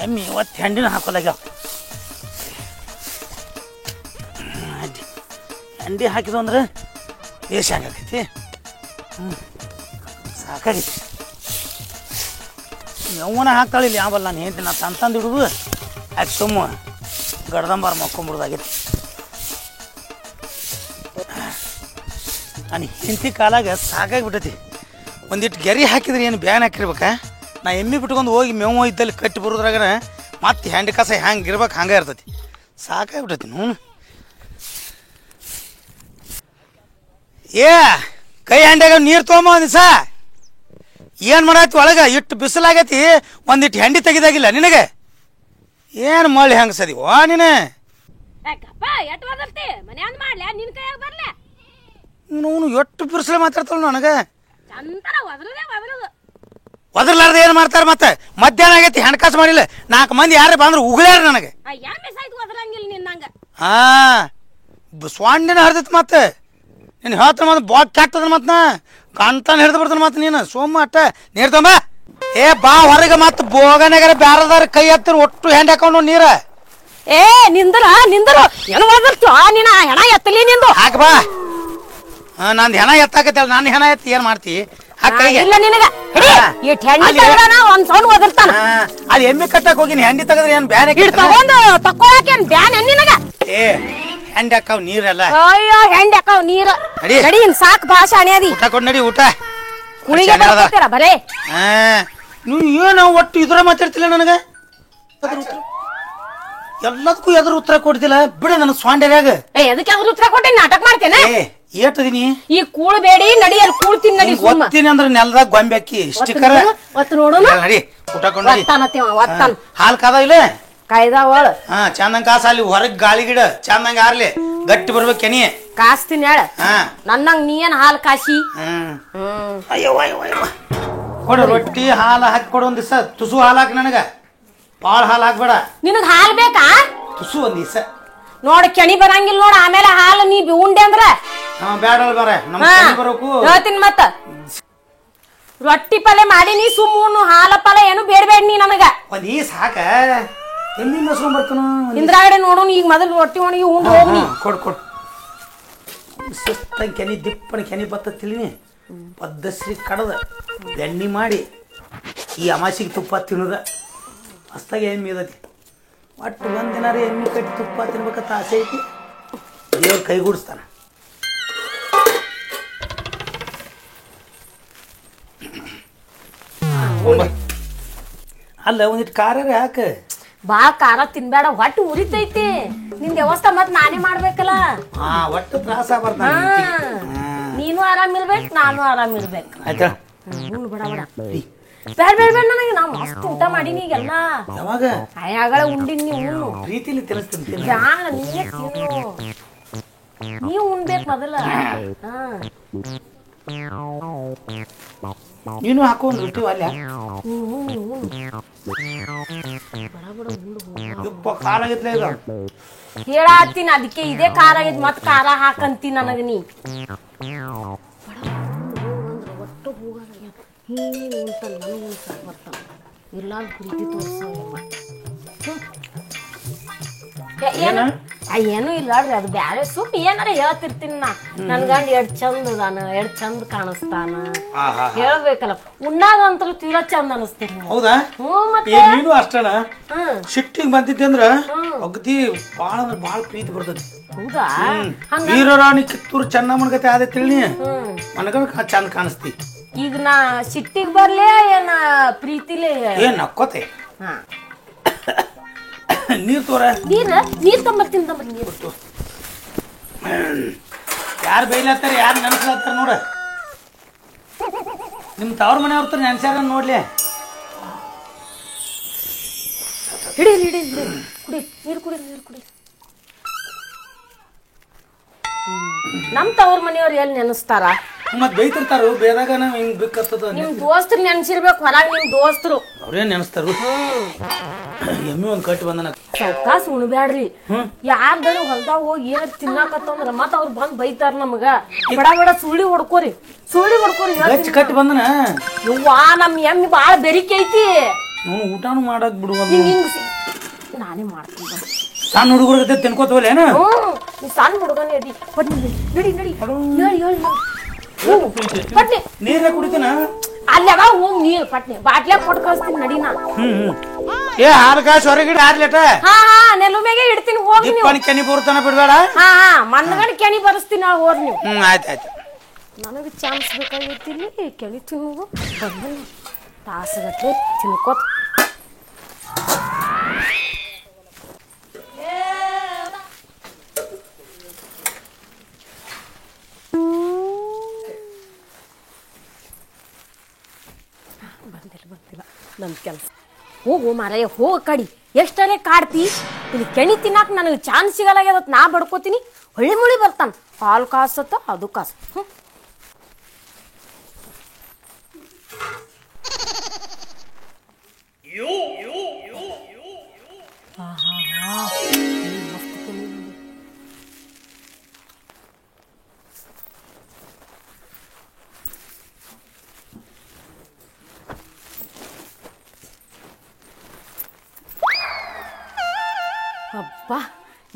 ಎಮ್ಮಿ ಇವತ್ತು ಹೆಂಡಿನ ಹಾಕೋಲಾಗ್ಯಾವ. ಹೆಂಡಿ ಹಾಕಿದ್ವು ಅಂದ್ರೆ ಬೇಷ್ ಆಗೈತಿ. ಸಾಕಾಗೈತಿ. ಯವ್ವನ ಹಾಕ್ತಾಳಿಲ್ಲ ಯಾವಲ್ಲ ನಾನು ಹೇಳ್ತೀನಿ. ನಾನು ತಂದು ಹಿಡಿದು ಆಕೆ ಸುಮ್ಮ ಗಡ್ದಂಬಾರ ಮಕ್ಕೊಂಬಿಡ್ದಾಗೈತಿ. ನಾನು ಹಿಂತಿ ಕಾಲಾಗ ಸಾಕಾಗಿಬಿಟ್ಟೈತಿ. ಒಂದಿಟ್ಟು ಗೆರಿ ಹಾಕಿದ್ರೆ ಏನು ಬ್ಯಾನ್ ಹಾಕಿರ್ಬೇಕಾ? ನಾ ಎಮ್ಮೆ ಬಿಟ್ಕೊಂಡು ಹೋಗಿ ಮೇವು ಇದ್ದಲ್ಲಿ ಕಟ್ಟಿ ಬರೋದ್ರಾಗ ಮತ್ತೆ ಹೆಂಡಿ ಕಸ ಹ್ಯಾಂಗೆ ಇರ್ಬೇಕು ಹಂಗೆ ಇರ್ತೈತಿ. ಸಾಕಾಗ್ಬಿಟ್ಟೈತಿ. ಏ ಕೈ ಹ್ಯಾಂಡ್ಯಾಗ ನೀರು ತೊಗೊಂಬ ದಿವಸ ಏನು ಮಾಡಾಯ್ತು ಒಳಗೆ ಇಟ್ಟು ಬಿಸಿಲಾಗೈತಿ. ಒಂದಿಟ್ಟು ಹೆಂಡಿ ತೆಗಿದಾಗಿಲ್ಲ ನಿನಗೆ. ಏನು ಮಳ್ಳಿ ಹೆಂಗೆ ಸದಿವೋ ನೀನು? ಅವನು ಎಷ್ಟು ಬಿಸಿಲು ಮಾತಾಡ್ತಾಳ ನನಗೆ. ಒದರ್ಲಾರ್ದ ಏನು ಮಾಡ್ತಾರೆ? ಮತ್ತೆ ಮಧ್ಯಾಹ್ನ ಆಗೈತಿ ಹಣಕಾಸು ಮಾಡಿಲ್ಲ. 4 ಮಂದಿ ಯಾರೇ ಬಂದ್ರು ಉಗುಳ್ಯಾರ ನನಗೆ. ಹಾ ಸ್ವಾಂಡಿನ ಹರಿದೈತಿ. ಮತ್ತೆ ನೀನು ಹೇಳ್ತಾನೆ ಮತ್ತೆ ಬಾಕ್ ಕೆಟ್ಟದ ಮತ್ತೆ ನಾ ಕಂತಾನ ಹಿಡ್ದು ಬಿಡ್ತಾನೆ. ಮತ್ತೆ ನೀನು ಸೋಮ ಅಟ್ಟ ನೀರು ತೊಂಬ. ಏ ಬಾ ಹೊರಗೆ ಮತ್ತೆ ಬೋಗನಾಗಾರ ಬ್ಯಾರದಾರ ಕೈ ಹತ್ತಿರ ಒಟ್ಟು ಹೆಂಡ್ ಹಾಕೊಂಡು ನೀರ. ಏ ನಿಂದ್ರ ನಿಂದರು ಏನು ಒದರ್ತು ನೀನ ಹೆಣ ಎತ್ತಲಿ ನಿಂದು ಹಾಕ ಬಾ. ನಂದು ಹೆಣ ಎತ್ತಾಕತ್ತಲ್ಲ. ನಾನು ಹೆಣ ಎತ್ತಿ ಏನು ಮಾಡ್ತಿ? ಇಲ್ಲ ನಿನಗ ಒಂದ್ ಸೌಂಡ್ ಒದರ್ತಾನ. ಅದು ಎಮ್ಮೆ ಕಟ್ಟಕ್ ಹೋಗಿನಿ. ಹೆಂಡಿ ತೆಗದ್ರೆ ಏನು ಬ್ಯಾನ್ ತಗೊಂಡು ತಕ್ಕೊಳಕೇನ್ ಬ್ಯಾನ್ ನಿನಗ? ಏ ಹೆಂಡಿ ಹಾಕಾವ್ ನೀರಲ್ಲ. ಅಯ್ಯೋ ಹೆಂಡಿ ಹಾಕಾವ್ ನೀರ ನಡಿ. ಸಾಕ್ ಭಾಷೆ ಅಣಿಯದಿ. ಊಟ ಕೊಡ್ ನಡಿ. ಊಟ ಕುಳಿಗೆ ಬರ್ತೀರ ಬರೇ. ನೀವು ಏನು ಒಟ್ಟು ಇದ್ರ ಮಾತಾಡ್ತಿಲ್ಲ ನನಗೆ. ಎಲ್ಲದಕ್ಕೂ ಎದ್ರ ಉತ್ತರ ಕೊಡ್ತಿಲ್ಲ ಬಿಡ. ನನ್ನ ಸ್ವಾಂಡ್ಯಾಗ ಎದಕ್ಕೆ ಅವ್ರ ಉತ್ತರ ಕೊಟ್ಟೆ ನಾಟಕ ಮಾಡ್ತೇನೆ. ಏಟದೀನಿ ಈ ಕೂಳ್ಬೇಡಿ ನಡಿ. ಅಲ್ಲಿ ಕೂಳ್ತೀನಿ ನಡಿ. ಒತ್ತೀನಿ ಅಂದ್ರೆ ನೆಲದಾಗ ಗೊಂಬೆ ಹಾಕಿ ಸ್ಟಿಕ್ಕರ್ ನೋಡು ನಡಿ. ಊಟ ಕೊಂಡು ಹಾಲು ಕಾದ ಇಲ್ಲ ಕಾಯ್ದಾವಳ. ಚಂದಂಗ ಕಾಸ ಅಲ್ಲಿ ಹೊರಗ್ ಗಾಳಿ ಗಿಡ ಚಂದಂಗ ಆರ್ಲಿ ಗಟ್ಟಿ ಬರ್ಬೇಕು ಕೆನಿ ಕಾಸ್ತೀನಿ ಹೇಳ. ನನ್ನಂಗ ನೀ ಏನ್ ಹಾಲು ಕಾಸಿ. ಅಯ್ಯೋ ಕೊಡು ರೊಟ್ಟಿ ಹಾಲು ಹಾಕಿ ಕೊಡು. ಒಂದ್ ದಿವಸ ತುಸು ಹಾಲು ಹಾಕಿ ನನಗ. ಬಾಳ ಹಾಲು ಹಾಕ್ಬೇಡ. ನಿನಗ್ ಹಾಲು ಬೇಕಾ? ತುಸು ಒಂದ್ ದಿವಸ ನೋಡ ಕೆಣಿ ಬರಂಗಿಲ್ಲ ನೋಡ. ಆಮೇಲೆ ಹಾಲು ನೀ ಉಂಡೆ ಅಂದ್ರ ಬ್ಯಾಡ ಬರ ಬರಕು ಹೇಳ್ತೀನಿ. ಮತ್ತ ರೊಟ್ಟಿ ಪಲ್ಲೆ ಮಾಡಿ ನೀ ಸುಮ್ಮನು ಹಾಲ ಪಲ್ಲೆ ಏನು ಬೇಡಬೇಡ ನೀ ನನಗ. ಒಂದ್ ಈ ಸಾಕ ಎಲ್ಲಿ ಮಸ್ರು ಬರ್ತಾನ. ಇಂದ್ರಾಗಡೆ ನೋಡೋಣ ಈಗ ಮೊದಲು ರೊಟ್ಟಿ ಒಣಗಿ ಉಂಡು ಹೋಗಿ ಕೊಡ್ ಕೊಡ್. ಸುತ್ತ ಕೆನಿ ದಿಪ್ಪನ ಕೆನಿ ಬತ್ತ ತಿಳಿನಿ ಪದ್ದಶ್ರೀ ಕಡದ ಎಣ್ಣೆ ಮಾಡಿ ಈ ಅಮಾಸಿಗೆ ತುಪ್ಪ ತಿನ್ನೋದ ಮಸ್ತಾಗ ಎಮ್ಮೆ ಇದತಿ. ಒಟ್ಟು ಒಂದಿನಾರ ಎಮ್ಮೆ ಕಟ್ಟಿ ತುಪ್ಪ ತಿನ್ಬೇಕಂತ ಆಸೆ ಐತಿ. ದೇವ್ರ ಕೈಗೂಡಿಸ್ತಾನ. ಅಲ್ಲ ಒಂದಿಟ್ಟು ಖಾರ ಯಾಕ? ಬಾ ಖಾರ ತಿನ್ಬೇಡ. ಹೊಟ್ಟು ಉರಿತೈತಿ. ನಿನ್ ವ್ಯವಸ್ಥೆ ಮತ್ ನಾನೇ ಮಾಡ್ಬೇಕಲ್ಲ. ಒಟ್ಟು ತ್ರಾಸ ಬರ್ತಾನ. ನೀನು ಆರಾಮಿರ್ಬೇಕು ನಾನು ಆರಾಮಿರ್ಬೇಕು. ಆಯ್ತಾ ಬೇಡ ಬೇಡ ಬೇಡ ಬೇಡ ಬೇಡ. ನನಗೆ ನಾ ಮಸ್ತ್ ಊಟ ಮಾಡೀನಿ ಈಗೆಲ್ಲ. ಯಾವಾಗ ಆಯಾಗಳ ಉಂಡಿನಿ. ನೀವು ಪ್ರೀತಿಲಿ ತಿನ್ನಿಸ್ತೀನಿ. ನೀವೇ ತಿನ್ನು. ನೀವು ಉಣ್ಬೇಕು ಮೊದಲ. ನೀನು ಹಾಕೊಂಡ್ ರೊಟ್ಟಿ ಅಲ್ಲ. ಖಾರ ಆಗೈತ್ಲ ಇದು. ಹೇಳತ್ತೀನಿ ಅದಕ್ಕೆ ಇದೇ ಖಾರ ಆಗೈತಿ. ಮತ್ ಖಾರ ಹಾಕಂತಿ ನನಗ ನೀ. ಒಟ್ಟು ಹೋಗಲ್ಲ ಹಿಂಗೆ ಉಂಟಲ್ಲ ನನಗೆ ಸಾಕು ಬರ್ತಾನ. ಇಲ್ಲ ಪ್ರೀತಿ ತೋರ್ಸಂಗಮ್ಮ. ಏನು ಇಲ್ಲ ಅದು ಬ್ಯಾರೆ ಸುಮ್ ಏನಾರ ಹೇಳ್ತಿರ್ತೀನಿ ನಾ. ನನ್ ಗಂಡ ಎಷ್ಟ್ ಚಂದ ಅದಾನ, ಎಷ್ಟ್ ಚಂದ ಕಾಣಿಸ್ತಾನ ಹೇಳ್ಬೇಕಲ್ಲ. ಉಣ್ಣಾಗ ಅಂತೂ ತೀರಾ ಚಂದ ಅನಸ್ತೀನಿ. ಹೌದಾ? ನೀನು ಅಷ್ಟನ ಸಿಟ್ಟಿಗೆ ಬಂದಿದ್ದೆ ಅಂದ್ರ ಅಗದಿ ಬಾಳ ಅಂದ್ರ ಬಾಳ ಪ್ರೀತಿ ಬರ್ತೈತಿ. ಹೌದಾ? ವೀರರಾಣಿ ಕಿತ್ತೂರು ಚೆನ್ನಮ್ಮನ ಗತೆ ಆದ ತಿಳಿ ನನಗ ಚಂದ ಕಾಣಿಸ್ತಿ. ಈಗ ನಾ ಸಿಟ್ಟಿಗೆ ಬರ್ಲೇ ಏನ ಪ್ರೀತಿಲೇ ಏನ್ ನಕ್ಕೋತೆ? ನೀರ್ ತೋರ. ನೀರ್ ತೊಂಬರ್ತೀನಿ ನೀರು. ಯಾರು ಬೈಲತ್ತಾರ ಯಾರು ನೆನಸ್ಲತ್ತಾರ ನೋಡ. ನಿಮ್ ತವ್ರ ಮನೆ ಅವ್ರ ನೆನ್ಸ್ಯಾರ ನೋಡ್ಲಿ. ಹಿಡಿ ಹಿಡಿ ಕುಡಿ ನೀರು ಕುಡಿ ನೀರು ಕುಡಿ. ನಮ್ ತವ್ರ ಮನೆಯವ್ರು ಎಲ್ಲಿ ನೆನಸ್ತಾರ? ಮತ್ ಬೈತಿರ್ತಾರು ಬೇದಾಗ ನಾವ್ ಹಿಂಗ್ ಬೇಕತ್ತದ ನಿಮ್ ದೋಸ್ತರು ನೆನ್ಸಿರ್ಬೇಕು ಹೊರಗ್ ನಿಮ್ ದೋಸ್ತರು ಅವ್ರೇನ್ ನೆನಸ್ತಾರು ಎಮ್ಮಿ ಒಂದ್ ಕಟ್ಟಿ ಬಂದನ ಚೌಕಾಸ್ ಉಣ್ಬ್ಯಾಡ್ರಿ ಯಾರ್ದಾರು ಹೊಲ್ದಾಗ ಹೋಗಿ ಏನ್ ತಿನ್ನಾಕತ್ತಂದ್ರ ಮತ್ ಅವ್ರು ಬಂದ್ ಬೈತಾರ ನಮಗ ಬಡ ಬಡ ಸುಳ್ಳಿ ಹೊಡ್ಕೋರಿ ಗಚ್ಚ ಕಟ್ಟಿ ಬಂದನ ಯವ್ವಾ ನಮ್ ಎಮ್ಮಿ ಬಾಳ ಬೆರಿಕೆ ಐತಿ ಊಟಾನು ಮಾಡಕ್ ಬಿಡುವ ನಾನೇ ಮಾಡ್ತೀನಿ ಸಣ್ಣ ಹುಡುಗರ ತಿನ್ಕೋತವಲ್ಲೇನ ನೀ ಸಣ್ಣ ಹುಡುಗನೇ ಅದಿ ನಡಿ ನಡಿ ಪಟ್ನಿ ನೀರ ಕುಡಿತೀನ ಅಲ್ಲಿ ಅವ ಹೋಗ್ ನೀರ್ ಪಟ್ನಿ ಬಾಟ್ಲೆ ಕೊಟ್ಟು ಕಳಿಸ್ತೀನಿ ನಡಿನ ಏ ಹಾಲು ಕಾಸು ಹೊರಗಿಡ ಆರ್ಲೇಟ ಹಾ ನೆಲು ಮೇಗೆ ಇಡ್ತೀನಿ ಹೋಗಿ ನೀವು ದಿಪ್ಪನ ಕೆನಿ ಬರುತ್ತಾನ ಬಿಡ್ಬೇಡ ಹಾ ಮಣ್ಣಗಡೆ ಕೆಣಿ ಬರಸ್ತೀನಿ ಹೋರ್ ನೀವು ಆಯ್ತಾಯ್ತು ನನಗೆ ಚಾನ್ಸ್ ಬೇಕಾಗಿರ್ತೀನಿ ಕೆಣಿ ತಿನ್ನೋದು ಬಂದ ತಾಸಗಟ್ಲೆ ತಿನ್ಕೋತ ಬಂದಿಲ್ಲ ನನ್ನ ಕೆಲಸ ಹೋಗು ಮಾರಾಯ ಹೋಗ ಕಡಿ ಎಷ್ಟರೇ ಕಾಡ್ತಿ ಇಲ್ಲಿ ಕೆಣಿ ತಿನ್ನಾಕ ನನಗೆ ಚಾನ್ಸ್ ಸಿಗಲಾಗ್ಯದ ನಾ ಬಡ್ಕೋತೀನಿ ಹೊಳ್ಳಿ ಮುಳಿ ಬರ್ತಾನ ಹಾಲು ಕಾಸತ್ತ ಅದು ಕಾಸು ಅಬ್ಬಾ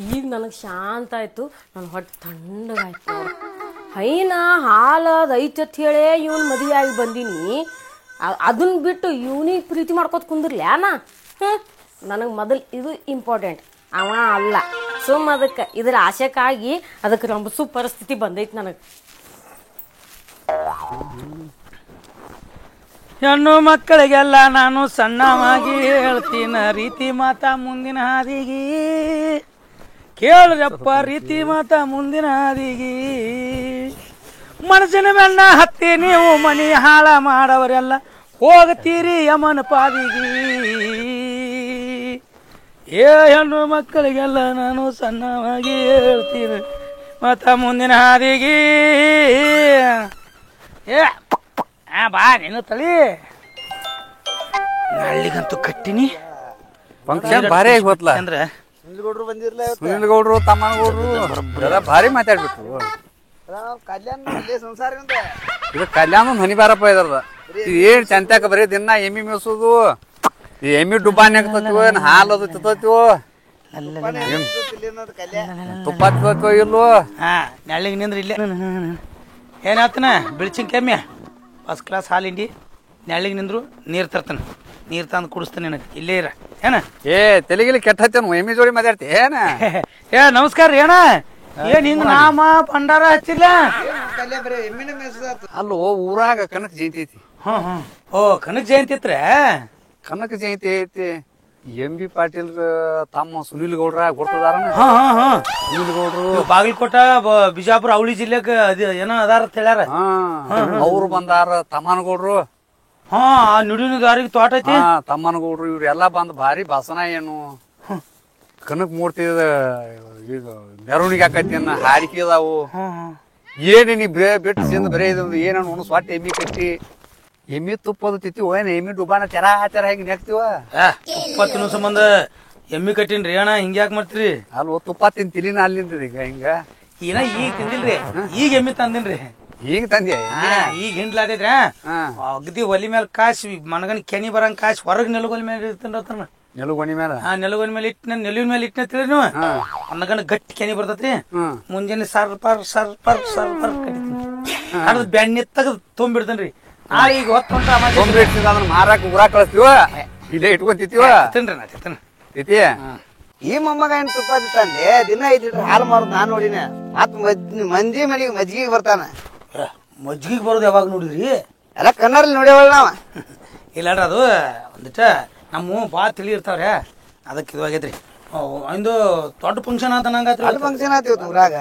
ಈಗ ನನಗೆ ಶಾಂತ ಆಯ್ತು ನನ್ನ ಹೊಟ್ಟೆ ತಣ್ಣಗಾಯ್ತು ಹೈನ ಹಾಲು ಅದು ಐತೆ ಅಂತ ಹೇಳೇ ಇವನು ಮದುವೆ ಆಗಿ ಬಂದೀನಿ ಅದನ್ನ ಬಿಟ್ಟು ಇವನಿಗೆ ಪ್ರೀತಿ ಮಾಡ್ಕೋತ ಕುಂದಿರ್ಲ್ಯಾನ ನನಗೆ ಮೊದಲು ಇದು ಇಂಪಾರ್ಟೆಂಟ್ ಅವ ಅಲ್ಲ ಸುಮ್ಮ ಅದಕ್ಕೆ ಇದ್ರ ಆಶೆಕ್ಕಾಗಿ ಅದಕ್ಕೆ ರಂಬಸು ಪರಿಸ್ಥಿತಿ ಬಂದೈತಿ ನನಗೆ ಹೆಣ್ಣು ಮಕ್ಕಳಿಗೆಲ್ಲ ನಾನು ಸಣ್ಣವಾಗಿ ಹೇಳ್ತೀನ ರೀತಿ ಮಾತಾ ಮುಂದಿನ ಹಾದಿಗಿ ಕೇಳ್ರಪ್ಪ ರೀತಿ ಮಾತಾ ಮುಂದಿನ ಹಾದಿಗಿ ಮನಸ್ಸಿನ ಮೆಣ್ಣ ಹತ್ತಿ ನೀವು ಮನಿ ಹಾಳ ಮಾಡವರೆಲ್ಲ ಹೋಗ್ತೀರಿ ಯಮನ ಪಾದಿಗಿ ಏ ಹೆಣ್ಣು ಮಕ್ಕಳಿಗೆಲ್ಲ ನಾನು ಸಣ್ಣವಾಗಿ ಹೇಳ್ತೀನಿ ಮಾತಾ ಮುಂದಿನ ಹಾದಿಗಿ ಏ ಬಾ ನೀನು ತಳಿ ನಳ್ಳಿಗಂತೂ ಕಟ್ಟಿನಿ ಫಂಕ್ಷನ್ ಭಾರಿ ಆಗಿ ಹೋತ್ಲ ಅಂದ್ರೆ ಸುನಿಲ್ ಗೌಡ್ರು ತಮ್ಮನಗೌಡ್ರು ಭಾರಿ ಮಾತಾಡ್ಬಿಟ್ರು ಇದು ಕಲ್ಯಾಣ ಹನಿ ಬಾರಪ್ಪ ಇದ್ರದ ಇದು ಏನ್ ಚಂತ್ಯಾಕ ಬರೀ ದಿನ ಎಮ್ಮಿ ಮೇಸೋದು ಈ ಎಮ್ಮಿ ಡುಬ್ಬಾನಿ ಆಗ್ತತಿವ ಹಾಲು ಅದು ತಿತ್ತತಿವ ತುಪ್ಪ ತಿತ್ತತಿವ ಇಲ್ವೋ ಹಾ ನಳ್ಳಿಗೆ ನಿಂದ್ರಿ ಇಲ್ಲೇ ಏನಾತನ ಬಿಳ್ಚಿನ ಕೆಮ್ಮೆ ಫಸ್ಟ್ ಕ್ಲಾಸ್ ಹಾಲಿಂಡಿ ನೆಳ್ಳಿಗೆ ನಿಂದ್ರು ನೀರು ತರ್ತಾನೆ ನೀರು ತಂದು ಕುಡಿಸ್ತಾನೆ ನನಗೆ ಇಲ್ಲೇ ಇರ ಏನ ಏ ತೆಲಿಗಿಲಿ ಕೆಟ್ಟ ಹತ್ತೇನು ಎಮ್ಮಿ ಜೋಡಿ ಮಾತಾಡ್ತಿ ಏನ ಏ ನಮಸ್ಕಾರ ರೀ ಅಣ್ಣ ಏನ್ ಹಿಂಗ ನಾಮ ಭಂಡಾರ ಹಚ್ಚಿಲ್ಲ ಅಲ್ಲೋ ಊರಾಗ ಕನಕ ಜಯಂತಿ ಐತಿ ಓ ಕನಕ ಜಯಂತಿ ಇತ್ರ ಕನಕ ಜಯಂತಿ ಐತಿ ಎಂ.ಬಿ. ಪಾಟೀಲ್ ತಮ್ಮ ಸುನಿಲ್ ಗೌಡ್ರ ಗೊತ್ತದಾರ ಸುನಿಲ್ ಗೌಡ್ರು ಬಾಗಲಕೋಟ ಬಿಜಾಪುರ ಅವಳಿ ಜಿಲ್ಲೆಗ ಏನೋ ಅದಾರ ಅಂತ ಹೇಳ್ಯಾರ ಅವ್ರು ಬಂದಾರ ತಮ್ಮನಗೌಡ್ರು ಹಾ ನುಡಿನ ದಾರಿಗೆ ತೋಟ ಐತಿ ತಮ್ಮನಗೌಡ್ರು ಇವ್ರೆಲ್ಲಾ ಬಂದ್ ಭಾರಿ ಭಾಷಣ ಏನು ಕನಕ್ ಮೂರ್ತಿ ಈಗ ಮೆರವಣಿಗೆ ಆಕತಿ ಅನ್ನ ಹಾರಿಕೆ ಅದಾವು ಏನೇ ನೀ ಬಿಟ್ಟು ಸಿಂದ ಬರೇ ಇದು ಏನ ಸ್ವಟ್ಟ ಎಮ್ಮಿ ಕಟ್ಟಿ ಎಮ್ಮಿ ತುಪ್ಪದ ತಿತ್ತಿ ಏನ್ ಎಮ್ಮಿ ಡುಬಾನ ಚರ ಹೆಂಗ್ ನೆಕ್ತಿವ ತುಪ್ಪ ತಿನ್ನೋ ಸಂಬಂಧ ಎಮ್ಮಿ ಕಟ್ಟಿನ್ರಿ ಅಣ್ಣ ಹಿಂಗ್ಯಾಕ್ ಮಾಡ್ತೀರಿ ಅಲ್ವ ತುಪ್ಪ ತಿಂತಿಲಿನ ಅಲ್ಲಿಂದ ಈಗ ಹಿಂಗ ಏನ ಈಗ ತಿಂದಿಲ್ರಿ ಈಗ ಎಮ್ಮಿ ತಂದಿನ್ರಿ ಈಗ ತಂದೆ ಈಗ ಹಿಂಡ್ಲಾತೈತ್ರ ಅಗದಿ ಒಲಿ ಮೇಲೆ ಕಾಸಿ ಮನಗನ್ ಕೆನಿ ಬರಂಗ್ ಕಾಸಿ ಹೊರಗ್ ನೆಲಗೊಲಿ ಮೇಲೆ ಇರ್ತೇನ್ರತನ ನೆಲುಗೊಣಿ ಮೇಲೆ ನೆಲಗೊಲಿ ಮೇಲೆ ಇಟ್ಟ ನೆಲುವಿನ ಮೇಲೆ ಇಟ್ಟನ ತಿಳಿ ನೀವು ಅನ್ನಗನ ಗಟ್ಟಿ ಕೆನಿ ಬರ್ತೈತ್ರಿ ಮುಂಜಾನೆ ಸರ್ಪರ್ ಕಡಿತೀನಿ ಅದ್ ಬೆಣ್ಣೆ ತಗದ್ ತುಂಬಿಡ್ತೇನ್ರಿ ನಾಳೆ ಈಗ ಹೊತ್ತೊಂಟ ಅದನ್ನ ಮಾರಾಕ ಊರಾಗ ಕಳಿಸ್ತೀವ ಇಲ್ಲೇ ಇಟ್ಕೊಂತಿತ್ತೀವ ತಿನ್ರಿ ನಾ ತಿನ್ನ ತಿತ್ತಿ ಈ ಮೊಮ್ಮಗ ಏನ್ ತುಪ್ಪ ತಂದೆ ದಿನ 5 ಲೀಟರ್ ಹಾಲು ಮಾರೋದು ನಾನ್ ನೋಡಿನ ಮತ್ ಮಂದಿ ಮನೆಗೆ ಮಜ್ಜಿಗೆ ಬರ್ತಾನ ಮಜ್ಜಿಗೆ ಬರೋದು ಯಾವಾಗ ನೋಡಿದ್ರಿ ಎಲ್ಲ ಕನ್ನಡಲ್ಲಿ ನೋಡ್ಯಾವಳ ನಾವ ಇಲ್ಲಾಡ್ರಿ ಅದು ಒಂದಿಟ ನಮ್ಮ ಭಾಳ ತಿಳಿ ಇರ್ತಾವ್ರೆ ಅದಕ್ಕೆ ಇದು ಆಗೈತ್ರಿ ಒಂದು ದೊಡ್ಡ ಫಂಕ್ಷನ್ ಆತ ನಂಗಾತ್ರಿ ಅದು ಫಂಕ್ಷನ್ ಆತಿವತ್ತು ಊರಾಗ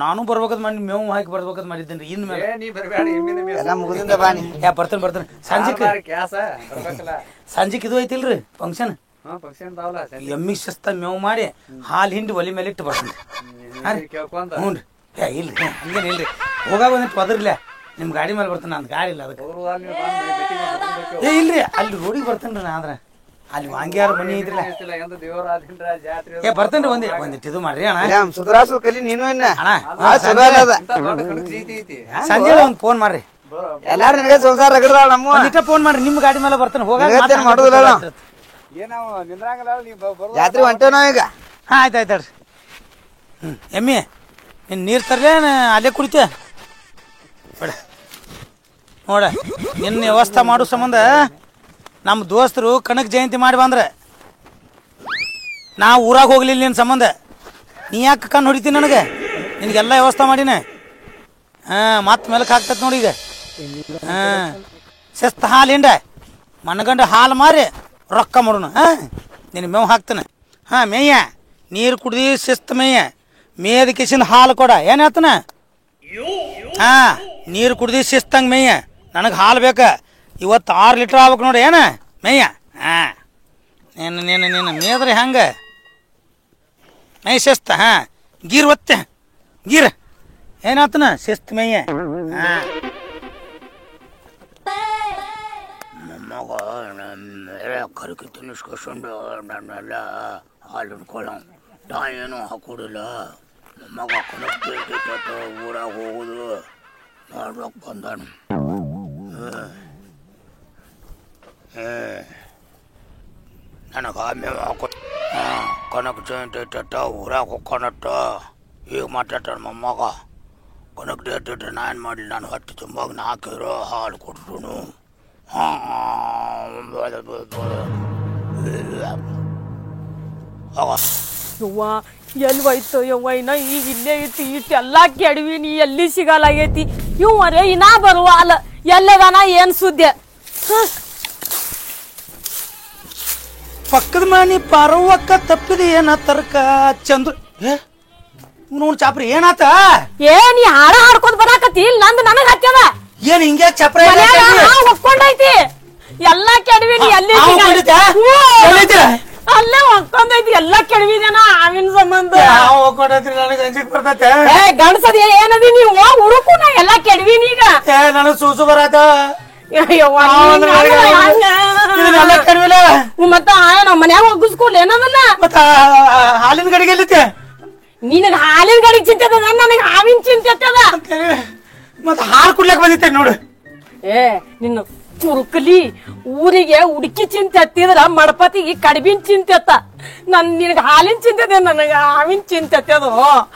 ನಾನು ಬರ್ಬೇಕದ್ ಮಾಡಿ ಮೇವು ಹಾಕಿ ಬರ್ಬೇಕದ್ ಮಾಡಿದ್ದೇನ್ರಿ ಇನ್ ಮೇಲೆ ಎಲ್ಲ ಮುಗಿದಿಂದ ಬಾನಿ ಬರ್ತೇನೆ ಸಂಜಿಕ್ ಇದು ಐತಿಲ್ರಿ ಫಂಕ್ಷನ್ ಎಮ್ಮಿ ಶಿಸ್ತ ಮೇವು ಮಾಡಿ ಹಾಲು ಹಿಂಡಿ ಒಲಿ ಮೇಲೆ ಇಟ್ಟು ಬರ್ತೇನೆ ಹ್ಞೂ ರೀ ಇಲ್ರಿ ಹಂಗೇನ್ ಇಲ್ರಿ ಹೋಗಾಗ ಒಂದಿಟ್ಟು ಪದರ್ಲೆ ನಿಮ್ಮ ಗಾಡಿ ಮೇಲೆ ಬರ್ತಾನೆ ನಂದು ಗಾಡಿ ಇಲ್ಲ ಅದಕ್ಕೆ ಏ ಇಲ್ರಿ ಅಲ್ಲಿ ರೋಡಿಗೆ ಬರ್ತೇನೆ ನಾ ಆದ್ರೆ ಅಲ್ಲಿ ವಾಂಗ್ಯಾರ ಮನಿ ಐತ್ರಿಲ್ಲ ಏ ಬರ್ತೇನ್ರಿ ಒಂದಿಟ್ಟು ಇದು ಮಾಡ್ರಿ ಅಣ್ಣ ಸುಧಾರಾಸು ಕಲಿ ನೀನು ಇನ್ನ ಅಣ್ಣ ಸಂಜೆ ಒಂದು ಫೋನ್ ಮಾಡ್ರಿ ಎಲ್ಲಾರು ನಿನಗೆ ಸಂಸಾರ ರಗಡ್ದಾಳ ನಮ್ಮ ಒಂದಿಟ್ಟ ಫೋನ್ ಮಾಡ್ರಿ ನಿಮ್ಮ ಗಾಡಿ ಮೇಲೆ ಬರ್ತಾನೆ ಹೋಗ ಮಾಡುದಿಲ್ಲ ಜಾತ್ರೆ ಹೊಂಟೇವ್ ನಾವೀಗ ಹಾಂ ಆಯ್ತು ರೀ ಎಮ್ಮಿ ನೀನು ನೀರು ತರ್ಲೇನ ಅಲ್ಲೇ ಕುಡಿತೆ ಬೇಡ ನೋಡ ನಿನ್ನ ವ್ಯವಸ್ಥೆ ಮಾಡೋ ಸಂಬಂಧ ನಮ್ಮ ದೋಸ್ತರು ಕನಕ ಜಯಂತಿ ಮಾಡಿ ಬಂದ್ರೆ ನಾ ಊರಾಗ ಹೋಗ್ಲಿಲ್ಲ ನಿನ್ನ ಸಂಬಂಧ ನೀ ಯಾಕೆ ಕಣ್ಣು ಹೊಡಿತೀನಿ ನನಗೆ ನಿನಗೆಲ್ಲ ವ್ಯವಸ್ಥೆ ಮಾಡಿನ ಹಾಂ ಮತ್ತೆ ಮೇಲಕ್ಕೆ ಹಾಕ್ತೈತೆ ನೋಡಿ ಈಗ ಹಾಂ ಶಿಸ್ತು ಹಾಲು ಹಿಂಡ ಮನಗಂಡು ಹಾಲು ಮಾರಿ ರೊಕ್ಕ ಮಾಡೋಣ ಹಾಂ ನಿನ್ನ ಮೇವು ಹಾಕ್ತಾನೆ ಹಾಂ ಮೇಯ್ಯ ನೀರು ಕುಡ್ದು ಶಿಸ್ತು ಮೇಯ್ಯ ಮೇಯ್ದ ಕಿಸಿನ ಹಾಲು ಕೊಡ ಏನು ಹೇಳ್ತಾನ ಹಾಂ ನೀರು ಕುಡ್ದು ಶಿಸ್ತಂಗೆ ಮೇಯ್ಯ ನನಗೆ ಹಾಲು ಬೇಕಾ ಇವತ್ತು 6 ಲೀಟ್ರ್ ಆಗ್ಬೇಕು ನೋಡಿ ಏನು ಮೇಯ್ಯ ಹಾಂ ನೀನು ಮೇಯ್ದ್ರೆ ಹೆಂಗೆ ಮೇಯ್ ಶಿಸ್ತ ಹಾಂ ಗೀರ್ ಒತ್ತೆ ಗೀರ್ ಏನಾತನ ಶಿಸ್ತು ಮೇಯ್ಯ ಹಾಂ ಮಗ ಕರಿಕೆ ತಿನ್ನಿಸ್ಕೊಂಡು ನನ್ನೆಲ್ಲ ಹಾಲು ಕೊಳ ನಾ ಏನೂ ಹಾಕೋದಿಲ್ಲ ಮಗ ಕನಕ್ಕೆ ಊರಾಗ ಹೋಗುದು ನೋಡ್ಬೇಕು ಬಂದಾನ ನನಗೆ ಮೇವು ಹಾಕೋ ಕನಕ ಜಯಂತಿ ಐತಟ ಊರಾಗ ಹೋಗ್ಕೊನಟ್ಟ ಈಗ ಮಾತಾಡ್ತಾನೆ ಮೊಮ್ಮಗ ಕನಕ ಡೇಟ್ ಇಟ್ಟರೆ ನಾ ಏನು ಮಾಡಲಿ ನಾನು ಹೊಟ್ಟೆ ತುಂಬಾಗ ನಾಕಿರೋ ಹಾಲು ಕೊಟ್ಟರು ಯವ್ವ ಎಲ್ಲಿ ಹೋಯ್ತು ಯವ್ವ ಇನ್ನ ಈಗ ಇಲ್ಲೇ ಐತಿ ಇಷ್ಟೆಲ್ಲ ಕೆಡವಿ ನೀ ಎಲ್ಲಿ ಸಿಗಲಾಗೈತಿ ಇವ್ವರೇ ಇನ್ನ ಬರುವ ಅಲ್ಲ ಎಲ್ಲದಾನ ಏನ್ ಸುದ್ದಿ ಪಕ್ಕದ ಮನಿ ಪಾರವ್ವಕ್ಕ ತಪ್ಪಿದ ಏನ ತರ್ಕ ಚಂದ್ರ ನೋಡ್ ಚಾಪ್ರಿ ಏನಾತ ನೀ ಹಾಡ ಹಾಡ್ಕೊಂಡ್ ಬರಾಕತಿ ನಂದು ನನಗ್ ಹತ್ಯದ ಏನ್ ಹಿಂಗೆ ಚಪ್ರ ಒಪ್ಕೊಂಡೈತಿ ಎಲ್ಲಾ ಕೆಡವಿ ನೀ ಎಲ್ಲಿ ಅಲ್ಲೇ ಒಪ್ಕೊಂಡೈತಿ ಎಲ್ಲಾ ಕೆಡವಿದೇನ ಆವಿನ ಸಂಬಂಧ ನನಗೆ ಅಂಜಿಕ್ ಬರ್ತೈತೆ ಗಣಸದ ಏನದಿ ನೀವು ಹುಡುಕು ನಾ ಎಲ್ಲಾ ಕೆಡವಿನ ಈಗ ನನಗ್ ಸೂಸು ಬರತ್ತ ಮತ್ತ ನಾವ್ ಮನ್ಯಾಗ ಒಗ್ಗಿಸ್ಕೊಡ್ಲಿ ಏನದಲ್ಲ ಮತ್ತ ಹಾಲಿನ ಗಡಿಗೆ ಎಲ್ಲಿತ್ತೆ ನಿನಗ ಹಾಲಿನ ಗಡಿಗೆ ಚಿಂತೆ ಅದ ನನಗ ಹಾವಿನ ಚಿಂತೆ ಅದ ಮತ್ತ ಹಾಲು ಕುಡ್ಲಕ್ ಬಂದಿತ್ತೆ ನೋಡು ನಿನ್ನ ತುರುಕಲಿ ಊರಿಗೆ ಹುಡುಕಿ ಚಿಂತೆ ಹತ್ತಿದ್ರ ಮಡಪತಿಗೆ ಕಡಿಬಿನ ಚಿಂತೆ ಅತ್ತ ನಿನಗ ಹಾಲಿನ ಚಿಂತೆ ಅದ ನನಗ ಹಾವಿನ ಚಿಂತೆ ಅದು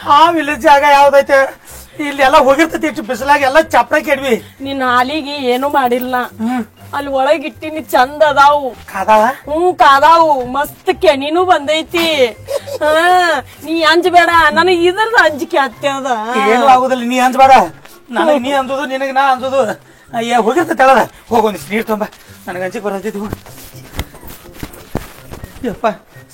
ಹಾವಿಲ್ಲ ಜಾಗ ಯಾವ್ದೈತೆ ಇಲ್ಲಿ ಎಲ್ಲ ಹೋಗಿರ್ತೈತಿ ಇಷ್ಟು ಬಿಸಿಲಾಗ ಎಲ್ಲ ಚಪ್ರ ಕೆಡ್ವಿ ನಿನ್ನ ಹಾಲಿಗೆ ಏನು ಮಾಡಿಲ್ಲ ಅಲ್ಲಿ ಒಳಗಿಟ್ಟಿನಿ ಚಂದ ಅದಾವು ಕಾದಾವು ಮಸ್ತ್ ಕೆಣಿನೂ ಬಂದೈತಿ ನೀ ಅಂಜಬೇಡ ನನಗ್ ಇದ್ರದ ಅಂಜಿಕೆ ಹತ್ಯದ ಏನು ಆಗುದಿಲ್ಲ ನೀ ಅಂಜಬೇಡ ನನಗ್ ನೀ ಅಂಜೋದು ನಿನಗ ನಾ ಅಂಜೋದು ಹೋಗಿರ್ತೈತಿ ಅಲ್ಲ ಹೋಗೊಂದಿಷ್ಟು ನೀರು ತೊಂಬ ನನಗೆ ಅಂಜಿಕೆ ಬರ್ತೈತಿ ಯಪ್ಪ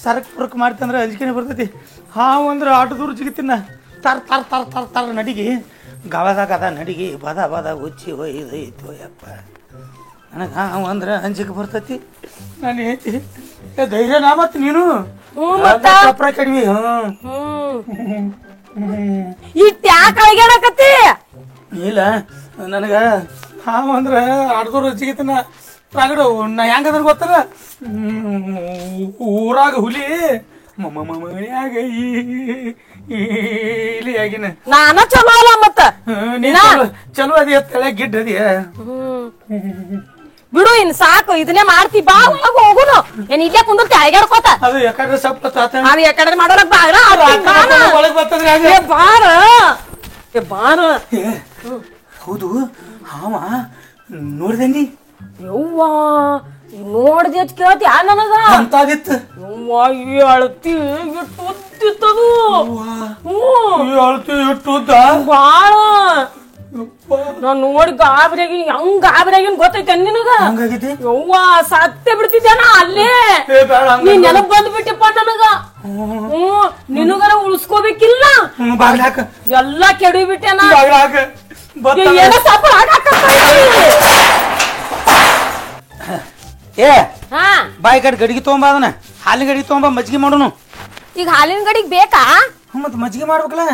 ಸರಕ್ ಪುರಕ್ ಮಾಡ್ತಂದ್ರೆ ಅಂಜಿಕೆನೆ ಬರ್ತೈತಿ ಹಾವು ಅಂದ್ರೆ ಆಟೋ ದೂರ ಜಿಗಿತೀನ ತರ ನಡಿಗೆ ಗವದಾಗ ಅದ ನಡಿಗೆ ಬದ ಹುಚ್ಚಿ ಹೋಯ್ದೈತು ಯಪ್ಪ ನನಗೆ ಹಾವು ಅಂದ್ರೆ ಅಂಜಿಕೆ ಬರ್ತೈತಿ ನಾನು ಹೇಳ್ತಿ ಧೈರ್ಯ ನಾ ಮತ್ ನೀನು ಚಪ್ರ ಕಡಿಮೆ ಇಟ್ ಯಾಕೆ ಅಳಗ್ಯಾಡಕತ್ತಿ ಇಲ್ಲ ನನಗ ಹಾವು ಅಂದ್ರೆ ಆಟದೂರ ಜಿಗಿತನ ರಗಡು ನಾ ಹೆಂಗಂದ್ರೆ ಗೊತ್ತಲ್ಲ ಊರಾಗ ಹುಲಿ ಮನ್ಯಾಗ ಇಲ್ಲಿ ಆಗಿನ ನಾನ ಚಲೋ ಅಲ್ಲ ಮತ್ತ ಚಲೋ ಅದಿಯ ತಲೆ ಗಿಡ್ಡ ಅದಿಯ ಬಿಡು ಇನ್ ಸಾಕು ಇದನ್ನೇ ಮಾಡ್ತಿ ಬಾ ಒಳಗ ಹೋಗುನು ಏನ್ ಇಲ್ಲೇ ಕುಂದಿರ್ತಿ ಅಳಗ್ಯಾಡ್ಕೋತ ಅದು ಯಾಕಂದ್ರೆ ಸ್ವಲ್ಪ ಅದು ಯಾಕಂದ್ರೆ ಮಾಡೋರಕ್ ಬಾರ ಒಳಗ್ ಬರ್ತದ್ರಿ ಬಾರ ಬಾರ ಹೌದು ಹಾವ ನೋಡ್ದೇನಿ ಯವ್ವಾ ನೋಡ್ದಿ ಅಟ್ ಕೇಳ್ತಿ ಯಾ ನನಗ ಅಂತಾದಿತ್ತು ಅಳತಿ ಇಟ್ಟು ಉದ್ದಿತ್ತದು ಅಳತಿ ಇಟ್ಟು ಬಾಳ ನಾನ್ ನೋಡಿ ಗಾಬರಿಯಾಗಿ ಹೆಂಗ್ ಗಾಬರಿಯಾಗಿನ್ ಗೊತ್ತೈತೆ ನಿನಗ ಯವ್ವ ಸತ್ತೇ ಬಿಡ್ತಿದ್ದೇನ ಅಲ್ಲೇ ನೀ ನೆನಪ್ ಬಂದ್ಬಿಟ್ಟಿಪ್ಪ ನನಗ ನಿನಗರ ಉಳಿಸ್ಕೋಬೇಕಿಲ್ಲ ಎಲ್ಲಾ ಕೆಡಿಬಿಟ್ಟೆನ ಏನೋ ಸ್ವಲ್ಪ ಬಾಯಿ ಕಡೆ ಗಡಿಗೆ ತೊಗೊಂಬ ಅದನ್ನ ಹಾಲಿನ ಗಡಿಗೆ ತೊಗೊಂಬ ಮಜ್ಜಿಗೆ ಮಾಡೋನು ಈಗ ಹಾಲಿನ ಗಡಿಗೆ ಬೇಕಾ ಮತ್ ಮಜ್ಜಿಗೆ ಮಾಡ್ಬೇಕಲ್ಲ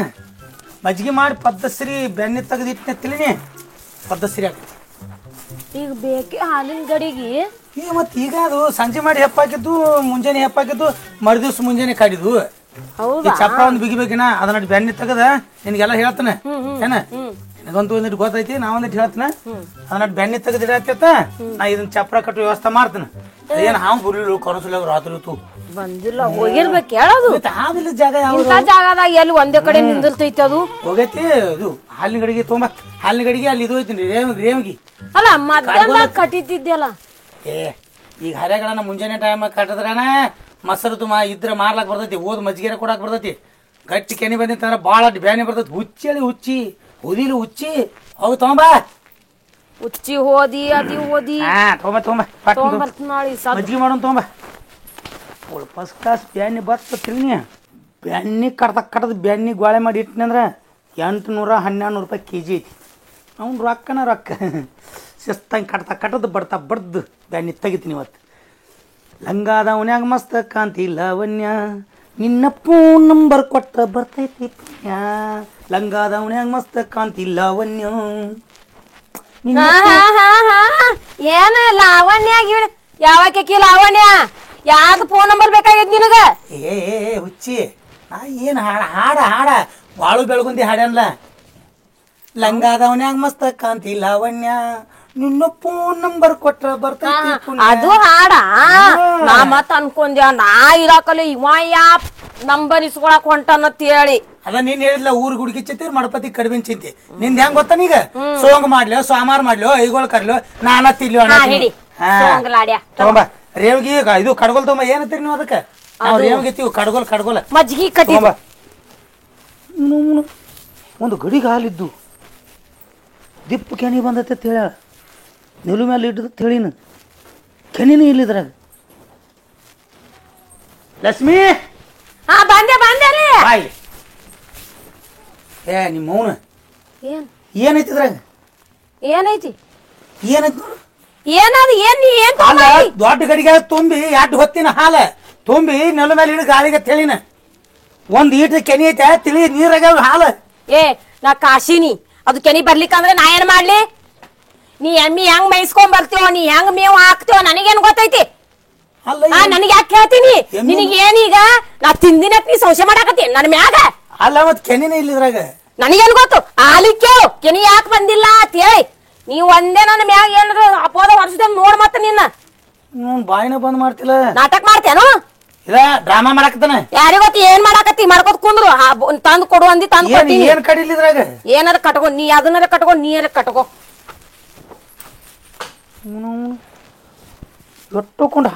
ಮಜ್ಜಿಗೆ ಮಾಡಿ ಪದ್ದಸ್ರಿ ಬೆಣ್ಣೆ ತೆಗೆದಿಟ್ಟೆ ತಿಳಿನಿ ಪದ್ಧತಿ ಆಗೈತಿ. ಈಗ ಬೇಕೆ ಹಾಲಿನ ಗಡಿಗೆ ಈಗ ಮತ್ತೆ ಈಗ ಅದು ಸಂಜೆ ಮಾಡಿ ಹೆಪ್ಪಾಕಿದ್ದು ಮುಂಜಾನೆ ಹೆಪ್ಪಾಕಿದ್ದು ಮರುದಿವ್ಸ ಮುಂಜಾನೆ ಕಾಡಿದ್ವು. ಹೌದಾ? ಈ ಚಪ್ರ ಒಂದು ಬಿಗಿಬೇಕಿನ ಅದನ್ನ ಬೆಣ್ಣೆ ತೆಗದ ನಿನ್ಗೆಲ್ಲ ಹೇಳ್ತಾನೆ ಏನ ನನಗಂತೂ ಒಂದಿಟ್ಟು ಗೊತ್ತೈತಿ ನಾ ಒಂದಿಟ್ಟು ಹೇಳ್ತಾನ ಅದನ್ನ ಬೆಣ್ಣೆ ತೆಗೆದು ಇಡತ್ತ ನಾ ಇದನ್ನ ಚಪ್ರ ಕಟ್ಟು ವ್ಯವಸ್ಥೆ ಮಾಡ್ತಾನ. ಏನ್ ಹಾವು ಬುರಿಲು ಕನಸಲ್ಲ ರಾತ್ರಿ ತೂ ಬಂದಿಲ್ಲ ಹೋಗಿರ್ಬೇಕು ಹೇಳೋದು. ಹಾವಿಲ್ಲ ಜಾಗ ಯಾವ ಇಂಥ ಜಾಗದಾಗ ಎಲ್ಲಿ ಒಂದೇ ಕಡೆ ನಿಂದಿರ್ತೈತಿ ಅದು. ಹೋಗೈತಿ ಇದು ಹಾಲಿನ ಗಡಿಗೆ ಹಾಲಿನ ಗಡಿಗೆ ಅಲ್ಲಿ ಇದು ಐತಿ ರೇವಗಿ. ಅಲ್ಲ ಮಧ್ಯಾಹ್ನ ಕಟ್ಟಿದ್ದಿದ್ದೆಲ್ಲ. ಏ ಈಗ ಹರೆಗಳನ್ನ ಮುಂಜಾನೆ ಟೈಮ್ ಕಟ್ಟದ್ರನ ಮೊಸರು ತುಮ ಇದ್ರ ಮಾರ್ಲಾಕ್ ಬರ್ತೈತಿ. ಓದ್ ಮಜ್ಜಿಗೆರ ಕೊಡಾಕ್ ಬರ್ತೈತಿ. ಗಟ್ಟಿ ಕೆನಿ ಬಂದಿತ್ತಂದ್ರ ಬಾಳ ಬ್ಯಾನಿ ಬರ್ತೈತಿ. ಹುಚ್ಚಿ ಹುಚ್ಚಿ ಹುದಿಲು ಹುಚ್ಚಿ ಹೋಗಿ ತಗೊಂಬಾ. ಹುಚ್ಚಿ ಹೋದಿ ಅದಿ ಹೋದಿ ತೊಗೊಂಬರ್ತೀನಿ ಮಜ್ಜಿಗೆ ಮಾಡೋಣ ತಗೊಂಬ. ಫಸ್ಟ್ ಕ್ಲಾಸ್ ಬ್ಯಾನಿ ಬರ್ತೀನಿ. ಬ್ಯಾನಿ ಕಡ್ದ ಬ್ಯಾನಿ ಗೋಳೆ ಮಾಡಿ ಇಟ್ಟಿನಿ ಅಂದ್ರೆ 800-1200 ರೂಪಾಯಿ ಕೆಜಿ ಐತಿ. ಅವ್ನು ರೊಕ್ಕನ ರೊಕ್ಕ ಶಿಸ್ತಂಗೆ ಕಟ್ಟದ ಬಡ್ದು ಬ್ಯಾನಿ ತೆಗಿತೀನಿ ಇವತ್ತು. ಲಂಗಾದವನ್ಯಾಗ ಮಸ್ತ್ ಕಾಂತಿ ಲಾವಣ್ಯ ನಿನ್ನ ಫೋನ್ ನಂಬರ್ ಕೊಟ್ಟ ಬರ್ತೈತಿ ಪುಣ್ಯ. ಲಂಗಾದವನ್ಯಾಗ ಮಸ್ತ್ ಕಾಂತಿ ಲಾವಣ್ಯ ಏನ ಲಾವಣ್ಯ ಯಾವಕ್ಕೆ ಲಾವಣ್ಯ ಯಾವ್ದು ಫೋನ್ ನಂಬರ್ ಬೇಕಾಗಿದ್ ನಿನಗ? ಏ ಹುಚ್ಚಿ ನಾ ಏನ್ ಹಾಡ ಬಾಳು ಬೆಳಗುಂದಿ ಹಾಡ್ಯಾನ್ಲ. ಲಂಗಾದವನ್ಯಾಗ ಮಸ್ತ್ ಕಾಂತಿ ಲಾವಣ್ಯ ನಿನ್ನ ಫೋನ್ ನಂಬರ್ ಕೊಟ್ರ ಬರ್ತೈತಿ ಪುಣ್ಯ. ಅದು ಹಾಡ ನಾ ಮತ್ ಅನ್ಕೊಂಡ್ಯ ನಾ ಇರಾಕಲ್ಲ ಇವ ಯಾಪ್ ನಂಬರ್ ಇಸ್ಕೊಳಕ್ ಹೊಂಟನತ್ ಹೇಳಿ. ಅದ ನೀನ್ ಹೇಳಿದ್ಲ ಊರ್ ಹುಡುಗಿ ಚಿಂತೆ ಮಡಪತಿ ಕಡಿಮೆ ಚಿಂತೆ ನಿಂದ ಹೆಂಗ್ ಗೊತ್ತ ನೀಗ? ಸೋಂಗ್ ಮಾಡ್ಲೋ ಸೋಮಾರ್ ಮಾಡ್ಲೋ ಐಗೋಳ್ ಕರ್ಲೋ ನಾನ ತಿಲ್ಯೋ ತಗೊಂಬ ರೇವ್ಗಿ ಇದು ಕಡ್ಗೋಲ್ ತಗೊಂಬ. ಏನತ್ತೀರಿ ನೀವು ಅದಕ್ಕೆ? ನಾವು ರೇವ್ಗಿ ಎತ್ತೀವಿ ಕಡ್ಗೋಲ ಮಜ್ಜಿಗೆ ಕಟ್ಟಿ ಒಂದು ಗಡಿಗೆ ಹಾಲಿದ್ದು ದಿಪ್ಪು ಕೆನಿ ಬಂದೈತೆ ಹೇಳ ನಿಲು ಮೇಲೆ ಇಟ್ಟದ ತಿಳಿನ ಕೆನಿನ ಇಲ್ಲಿದ್ರಾಗ. ಲಕ್ಷ್ಮಿ ಬಂದೆ ಬಾಯ್ ಏ ನಿಮ್ಮ ಮೌನ ಏನೈತಿ ಇದ್ರಾಗ? ಏನೈತಿ ಏನೈತಿ ನೋಡು. ಏನದು ಏನ್ ಹಾಲ ದೊಡ್ಡ ಗಡಿಗೆ ತುಂಬಿ 2 ಹೊತ್ತಿನ ಹಾಲ ತುಂಬಿ ನೆಲ ಮೇಲೆ ಇಡ ಗಾಳಿಗೆ ತಿಳಿನ ಒಂದ್ ಈಟ ಕೆನಿ ಐತೆ ತಿಳಿ ನೀರಾಗ ಹಾಲ. ಏ ನಾ ಕಾಶಿನಿ ಅದು ಕೆನಿ ಬರ್ಲಿಕ್ಕಂದ್ರೆ ನಾ ಏನ್ ಮಾಡ್ಲಿ? ನೀ ಎಮ್ಮಿ ಹೆಂಗ್ ಮೈಸ್ಕೊಂಡ್ ಬರ್ತೀವೋ ನೀ ಹೆಂಗ್ ಮೇವ್ ಹಾಕ್ತೀವೋ ನನಗೇನ್ ಗೊತ್ತೈತಿ? ನನಗೆ ಯಾಕೆ ಹೇಳ್ತೀನಿ? ನಿನಗೆ ಏನೀಗ ನಾ ತಿಂದಿನ ನೀ ಸಂಶಯ ಮಾಡಾಕತ್ತಿ ನನ್ ಮ್ಯಾಗ? ಅಲ್ಲ ಮತ್ ಕೆನಿನ ಇಲ್ಲಿದ್ರಾಗ ನನಗೇನ್ ಗೊತ್ತು? ಆಲಿಕ್ಕೆ ಕೆನಿ ಯಾಕೆ ಬಂದಿಲ್ಲ ಅಂತ ಹೇಳಿ ನೀ ಒಂದೇ ನನ್ನ ಮ್ಯಾಗ ಏನಾರ ಅಪೋದ ವರ್ಷದ ನೋಡ್ ಮತ್ತ ನಿನ್ನ ಬಾಯಿನ ಬಂದ್ ಮಾಡ್ತಿಲ್ಲ. ನಾಟಕ ಮಾಡ್ತೇನು? ಇದ ಡ್ರಾಮಾ ಮಾಡಾಕತ್ತಾನ. ಯಾರಿಗ ಗೊತ್ತಿ ಏನ್ ಮಾಡಾಕತ್ತಿ? ಮಾಡ್ಕೊತ್ ಕುಂದ್ರು ತಂದ್ ಕೊಡು ಅಂದಿ ತಂದ್ ಕೊಡ್ತೀನಿ. ಏನ್ ಕಡಿಲಿದ್ರಾಗ ಏನಾರ ಕಟ್ಕೊ ನೀ ಅದನ್ನಾರ ಕಟ್ಕೊ ನೀರ ಕಟ್ಕೊ ಎಟ್ಟುಕೊಂಡು